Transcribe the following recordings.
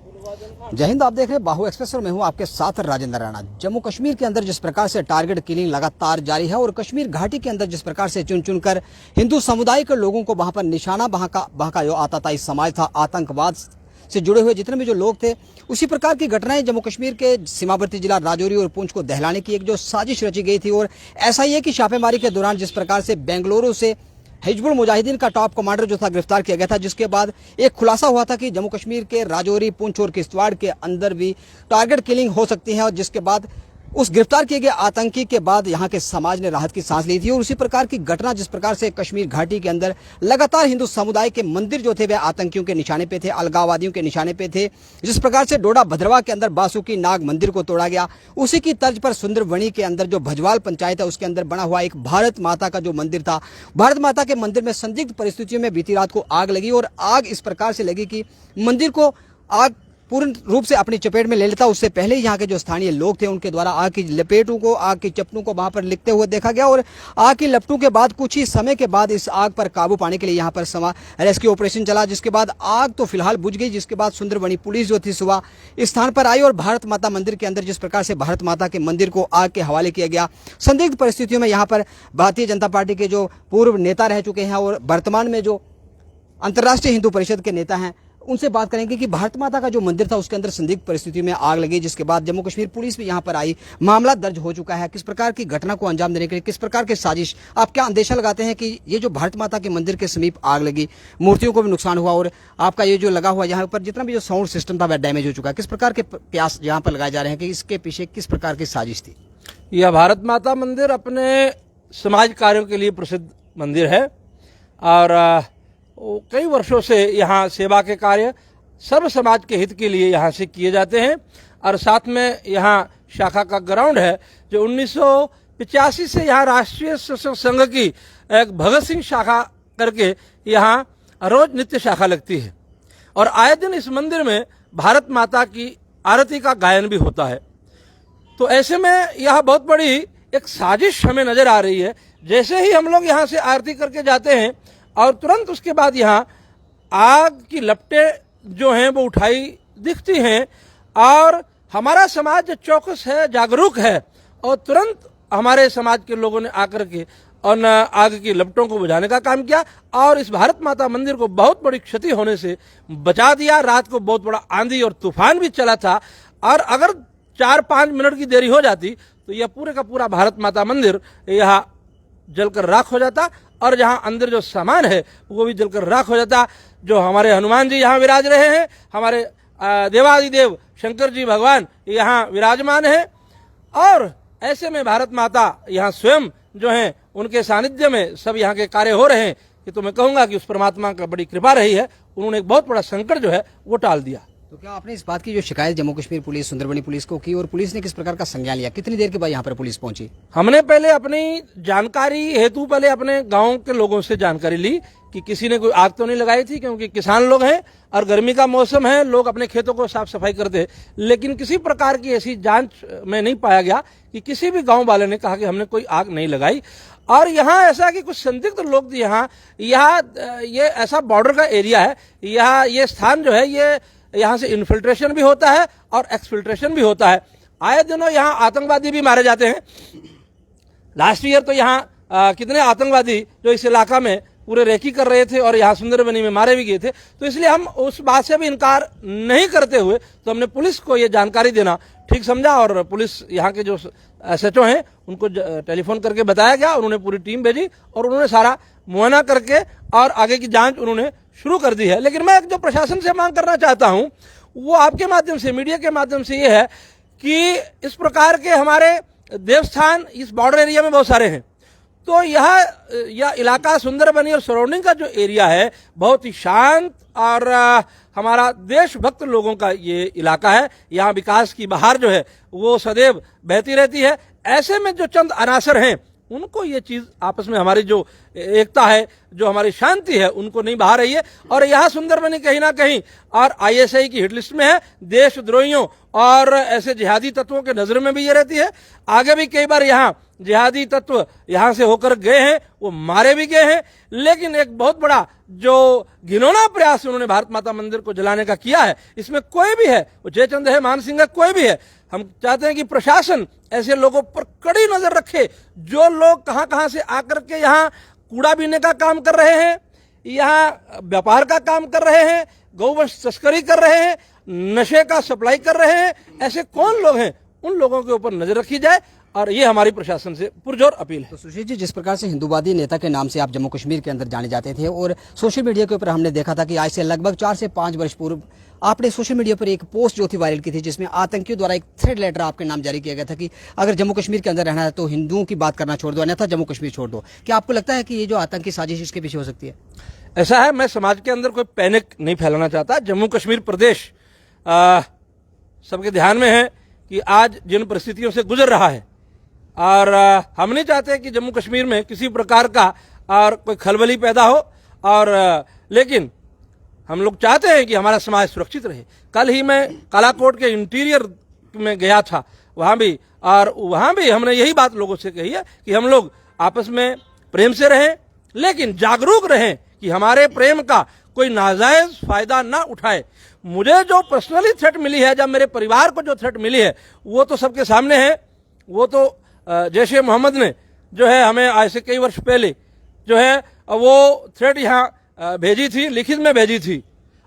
जय हिंद। आप देख रहे हैं बाहु एक्सप्रेस और मैं हूं आपके साथ राजेंद्र राणा। जम्मू कश्मीर के अंदर जिस प्रकार से टारगेट किलिंग लगातार जारी है और कश्मीर घाटी के अंदर जिस प्रकार से चुन चुनकर हिंदू समुदाय के लोगों को वहां पर निशाना वहां का जो आतताई समाज था, आतंकवाद से जुड़े हुए जितने भी जो लोग थे, उसी प्रकार की घटनाएं जम्मू कश्मीर के सीमावर्ती जिला राजौरी और पुंछ को दहलाने की एक जो साजिश रची गई थी। और ऐसा ही है कि छापेमारी के दौरान जिस प्रकार से बेंगलुरु से हिजबुल मुजाहिदीन का टॉप कमांडर जो था गिरफ्तार किया गया था, जिसके बाद एक खुलासा हुआ था कि जम्मू कश्मीर के राजौरी, पुंछ और किश्तवाड़ के अंदर भी टारगेट किलिंग हो सकती है। और जिसके बाद उस गिरफ्तार किए गए आतंकी के बाद यहाँ के समाज ने राहत की सांस ली थी। और उसी प्रकार की घटना जिस प्रकार से कश्मीर घाटी के अंदर लगातार हिंदू समुदाय के मंदिर जो थे वे आतंकियों के निशाने पे थे, अलगाववादियों के निशाने पे थे। जिस प्रकार से डोडा भद्रवा के अंदर बासुकी नाग मंदिर को तोड़ा गया, उसी की तर्ज पर सुंदरवनी के अंदर जो भजवाल पंचायत है उसके अंदर बना हुआ एक भारत माता का जो मंदिर था, भारत माता के मंदिर में संदिग्ध परिस्थितियों में बीती रात को आग लगी। और आग इस प्रकार से लगी कि मंदिर को आग पूर्ण रूप से अपनी चपेट में ले लेता। उससे पहले ही यहाँ के जो स्थानीय लोग थे उनके द्वारा आग की लपेटों को, आग की चपटों को वहां पर लिखते हुए देखा गया। और आग की लपटों के बाद कुछ ही समय के बाद इस आग पर काबू पाने के लिए यहाँ पर रेस्क्यू ऑपरेशन चला, जिसके बाद आग तो फिलहाल बुझ गई। जिसके बाद सुंदरवनी पुलिस जो थी सुबह इस स्थान पर आई और भारत माता मंदिर के अंदर जिस प्रकार से भारत माता के मंदिर को आग के हवाले किया गया, संदिग्ध परिस्थितियों में यहाँ पर भारतीय जनता पार्टी के जो पूर्व नेता रह चुके हैं और वर्तमान में जो अंतर्राष्ट्रीय हिंदू परिषद के नेता हैं, उनसे बात करेंगे कि भारत माता का जो मंदिर था उसके अंदर संदिग्ध परिस्थितियों में आग लगी। जिसके बाद जम्मू कश्मीर पुलिस भी यहां पर आई, मामला दर्ज हो चुका है। किस प्रकार की घटना को अंजाम देने के लिए किस प्रकार की साजिश, आप क्या अंदेशा लगाते हैं कि ये जो भारत माता के मंदिर के समीप आग लगी, मूर्तियों को भी नुकसान हुआ और आपका ये जो लगा हुआ यहाँ पर जितना भी जो साउंड सिस्टम था वह डैमेज हो चुका है, किस प्रकार के प्रयास यहाँ पर लगाए जा रहे हैं कि इसके पीछे किस प्रकार की साजिश थी? यह भारत माता मंदिर अपने समाज कार्यों के लिए प्रसिद्ध मंदिर है और कई वर्षों से यहाँ सेवा के कार्य सर्व समाज के हित के लिए यहाँ से किए जाते हैं। और साथ में यहाँ शाखा का ग्राउंड है जो 1985 से यहाँ राष्ट्रीय स्वयंसेवक संघ की एक भगत सिंह शाखा करके यहाँ रोज नित्य शाखा लगती है और आए दिन इस मंदिर में भारत माता की आरती का गायन भी होता है। तो ऐसे में यह बहुत बड़ी एक साजिश हमें नजर आ रही है। जैसे ही हम लोग यहाँ से आरती करके जाते हैं और तुरंत उसके बाद यहाँ आग की लपटें जो हैं वो उठाई दिखती हैं और हमारा समाज चौकस है, जागरूक है और तुरंत हमारे समाज के लोगों ने आकर के और आग की लपटों को बुझाने का काम किया और इस भारत माता मंदिर को बहुत बड़ी क्षति होने से बचा दिया। रात को बहुत बड़ा आंधी और तूफान भी चला था और अगर 4-5 मिनट की देरी हो जाती तो यह पूरे का पूरा भारत माता मंदिर यहाँ जलकर राख हो जाता और जहाँ अंदर जो सामान है वो भी जलकर राख हो जाता। जो हमारे हनुमान जी यहाँ विराज रहे हैं, हमारे देवादिदेव शंकर जी भगवान यहाँ विराजमान है और ऐसे में भारत माता यहाँ स्वयं जो हैं उनके सानिध्य में सब यहाँ के कार्य हो रहे हैं। कि तो मैं कहूँगा कि उस परमात्मा का बड़ी कृपा रही है, उन्होंने एक बहुत बड़ा संकट जो है वो टाल दिया। तो क्या आपने इस बात की जो शिकायत जम्मू कश्मीर पुलिस, सुंदरबनी पुलिस को की और पुलिस ने किस प्रकार का संज्ञान लिया? कितनी देर के बाद यहाँ पर पुलिस पहुंची? हमने पहले अपनी जानकारी हेतु पहले अपने गांव के लोगों से जानकारी ली कि किसी ने कोई आग तो नहीं लगाई थी, क्योंकि किसान लोग हैं और गर्मी का मौसम है, लोग अपने खेतों को साफ सफाई करते हैं। लेकिन किसी प्रकार की ऐसी जांच में नहीं पाया गया कि किसी भी गांव वाले ने कहा कि हमने कोई आग नहीं लगाई। और यहाँ ऐसा कि कुछ संदिग्ध लोग यहाँ ये ऐसा बॉर्डर का एरिया है, यहाँ ये स्थान जो है ये यहाँ से इन्फिल्ट्रेशन भी होता है और एक्सफिल्ट्रेशन भी होता है। आए दिनों यहाँ आतंकवादी भी मारे जाते हैं। लास्ट ईयर तो यहाँ कितने आतंकवादी जो इस इलाका में पूरे रेकी कर रहे थे और यहाँ सुंदरबनी में मारे भी गए थे। तो इसलिए हम उस बात से भी इनकार नहीं करते हुए तो हमने पुलिस को ये जानकारी देना ठीक समझा और पुलिस यहाँ के जो SHO हैं उनको टेलीफोन करके बताया गया। उन्होंने पूरी टीम भेजी और उन्होंने सारा मुआयना करके और आगे की जांच उन्होंने शुरू कर दी है। लेकिन मैं जो प्रशासन से मांग करना चाहता हूँ वो आपके माध्यम से, मीडिया के माध्यम से ये है कि इस प्रकार के हमारे देवस्थान इस बॉर्डर एरिया में बहुत सारे हैं। तो यह इलाका सुंदरबनी और सराउंडिंग का जो एरिया है बहुत ही शांत और हमारा देशभक्त लोगों का ये इलाका है। यहाँ विकास की बहार जो है वो सदैव बहती रहती है। ऐसे में जो चंद अनासर हैं उनको ये चीज आपस में हमारी जो एकता है, जो हमारी शांति है, उनको नहीं बहा रही है। और यहाँ सुंदरबनी कहीं ना कहीं और ISI की हिट लिस्ट में है, देशद्रोहियों और ऐसे जिहादी तत्वों के नजर में भी ये रहती है। आगे भी कई बार यहाँ जिहादी तत्व यहाँ से होकर गए हैं, वो मारे भी गए हैं, लेकिन एक बहुत बड़ा जो घिनौना प्रयास उन्होंने भारत माता मंदिर को जलाने का किया है, इसमें कोई भी है, वो जयचंद है, मान सिंह है, कोई भी है, हम चाहते हैं कि प्रशासन ऐसे लोगों पर कड़ी नजर रखे, जो लोग कहां कहां से आकर के यहाँ कूड़ा बीनने का काम कर रहे हैं, यहाँ व्यापार का काम कर रहे हैं, गौवंश तस्करी कर रहे हैं, नशे का सप्लाई कर रहे हैं, ऐसे कौन लोग हैं, उन लोगों के ऊपर नजर रखी जाए। और ये हमारी प्रशासन से पुरजोर अपील है। तो सुशील जी, जिस प्रकार से हिंदूवादी नेता के नाम से आप जम्मू कश्मीर के अंदर जाने जाते थे और सोशल मीडिया के ऊपर हमने देखा था कि आज से लगभग 4 से 5 वर्ष पूर्व आपने सोशल मीडिया पर एक पोस्ट जो थी वायरल की थी, जिसमें आतंकियों द्वारा एक थ्रेड लेटर आपके नाम जारी किया गया था कि अगर जम्मू कश्मीर के अंदर रहना है तो हिंदुओं की बात करना छोड़ दो, अन्यथा जम्मू कश्मीर छोड़ दो। क्या आपको लगता है कि ये जो आतंकी साजिश इसके पीछे हो सकती है? ऐसा है, मैं समाज के अंदर कोई पैनिक नहीं फैलाना चाहता। जम्मू कश्मीर प्रदेश सबके ध्यान में है कि आज जिन परिस्थितियों से गुजर रहा है, और हम नहीं चाहते कि जम्मू कश्मीर में किसी प्रकार का और कोई खलबली पैदा हो, और लेकिन हम लोग चाहते हैं कि हमारा समाज सुरक्षित रहे। कल ही मैं कालाकोट के इंटीरियर में गया था, वहाँ भी हमने यही बात लोगों से कही है कि हम लोग आपस में प्रेम से रहें, लेकिन जागरूक रहें कि हमारे प्रेम का कोई नाजायज फायदा ना उठाए। मुझे जो पर्सनली थ्रेट मिली है, जब मेरे परिवार को जो थ्रेट मिली है, वो तो सबके सामने है। वो तो जैश ए मोहम्मद ने जो है हमें आज से कई वर्ष पहले जो है वो थ्रेट यहाँ भेजी थी, लिखित में भेजी थी,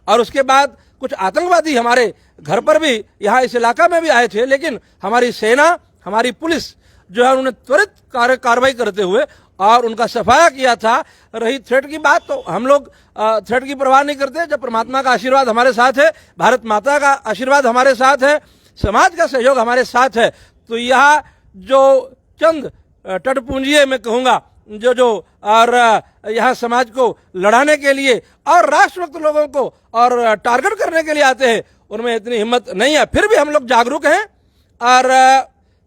और उसके बाद कुछ आतंकवादी हमारे घर पर भी यहाँ इस इलाका में भी आए थे, लेकिन हमारी सेना, हमारी पुलिस जो है उन्होंने त्वरित कार्रवाई करते हुए और उनका सफाया किया था। रही थ्रेट की बात, तो हम लोग थ्रेट की परवाह नहीं करते। जब परमात्मा का आशीर्वाद हमारे साथ है, भारत माता का आशीर्वाद हमारे साथ है, समाज का सहयोग हमारे साथ है, तो यह जो चंद टटपूंजिए मैं कहूँगा जो और यहाँ समाज को लड़ाने के लिए और राष्ट्रभक्त लोगों को और टारगेट करने के लिए आते हैं, उनमें इतनी हिम्मत नहीं है। फिर भी हम लोग जागरूक हैं और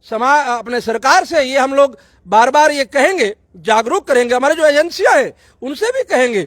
समाज अपने सरकार से ये हम लोग बार बार ये कहेंगे, जागरूक करेंगे, हमारे जो एजेंसियां हैं उनसे भी कहेंगे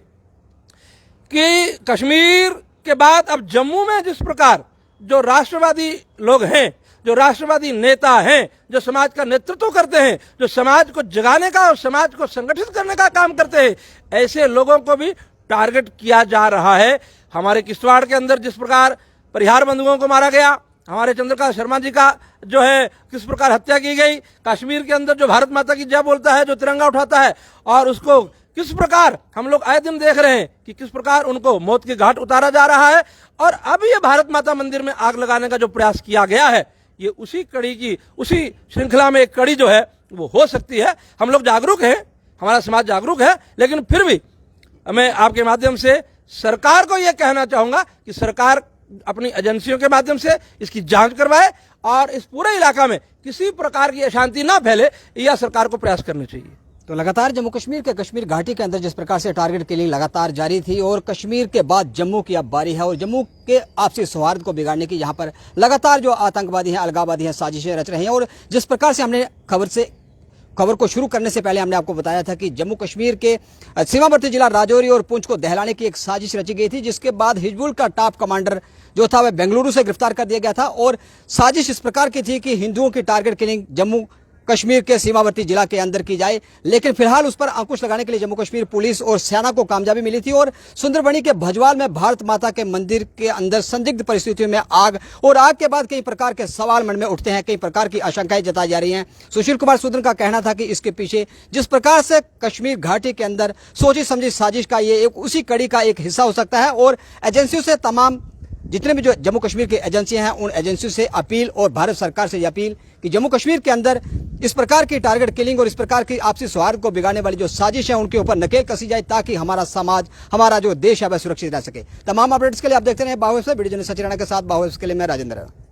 कि कश्मीर के बाद अब जम्मू में जिस प्रकार जो राष्ट्रवादी लोग हैं, जो राष्ट्रवादी नेता हैं, जो समाज का नेतृत्व करते हैं, जो समाज को जगाने का और समाज को संगठित करने का काम करते हैं, ऐसे लोगों को भी टारगेट किया जा रहा है। हमारे किश्तवाड़ के अंदर जिस प्रकार परिहार बंधुओं को मारा गया, हमारे चंद्रकांत शर्मा जी का जो है किस प्रकार हत्या की गई, कश्मीर के अंदर जो भारत माता की जय बोलता है, जो तिरंगा उठाता है, और उसको किस प्रकार हम लोग आए दिन देख रहे हैं कि किस प्रकार उनको मौत के घाट उतारा जा रहा है। और अब ये भारत माता मंदिर में आग लगाने का जो प्रयास किया गया है, ये उसी कड़ी की, उसी श्रृंखला में एक कड़ी जो है वो हो सकती है। हम लोग जागरूक हैं, हमारा समाज जागरूक है, लेकिन फिर भी मैं आपके माध्यम से सरकार को यह कहना चाहूंगा कि सरकार अपनी एजेंसियों के माध्यम से इसकी जांच करवाए और इस पूरे इलाका में किसी प्रकार की अशांति ना फैले, यह सरकार को प्रयास करने चाहिए। तो लगातार जम्मू कश्मीर के कश्मीर घाटी के अंदर जिस प्रकार से टारगेट किलिंग लगातार जारी थी और कश्मीर के बाद जम्मू की अब बारी है और जम्मू के आपसी सौहार्द को बिगाड़ने की यहाँ पर लगातार जो आतंकवादी हैं, अलगाववादी हैं, साजिशें रच रहे हैं। और जिस प्रकार से हमने खबर को शुरू करने से पहले हमने आपको बताया था कि जम्मू कश्मीर के सीमावर्ती जिला राजौरी और पुंछ को दहलाने की एक साजिश रची गई थी, जिसके बाद हिजबुल का टॉप कमांडर जो था वह बेंगलुरु से गिरफ्तार कर दिया गया था। और साजिश इस प्रकार की थी कि हिंदुओं की टारगेट किलिंग जम्मू कश्मीर के सीमावर्ती जिला के अंदर की जाए, लेकिन फिलहाल उस पर अंकुश लगाने के लिए जम्मू कश्मीर पुलिस और सेना को कामयाबी मिली थी। और सुंदरबनी के भजवाल में भारत माता के मंदिर के अंदर संदिग्ध परिस्थितियों में आग, और आग के बाद कई प्रकार के सवाल मन में उठते हैं, कई प्रकार की आशंकाएं जताई जा रही हैं। सुशील कुमार सूदन का कहना था कि इसके पीछे जिस प्रकार से कश्मीर घाटी के अंदर सोची समझी साजिश का ये एक उसी कड़ी का एक हिस्सा हो सकता है। और एजेंसियों से, तमाम जितने भी जो जम्मू कश्मीर की एजेंसियां हैं, उन एजेंसियों से अपील और भारत सरकार से अपील कि जम्मू कश्मीर के अंदर इस प्रकार की टारगेट किलिंग और इस प्रकार की आपसी सौहार्द को बिगाड़ने वाली जो साजिश है उनके ऊपर नकेल कसी जाए, ताकि हमारा समाज, हमारा जो देश है वह सुरक्षित रह सके। तमाम अपडेट्स के लिए आप देखते रहे बाहुबली से, वीडियो जर्नलिस्ट सचिन राणा के साथ। बाहुबली के लिए मैं राजेंद्र राणा।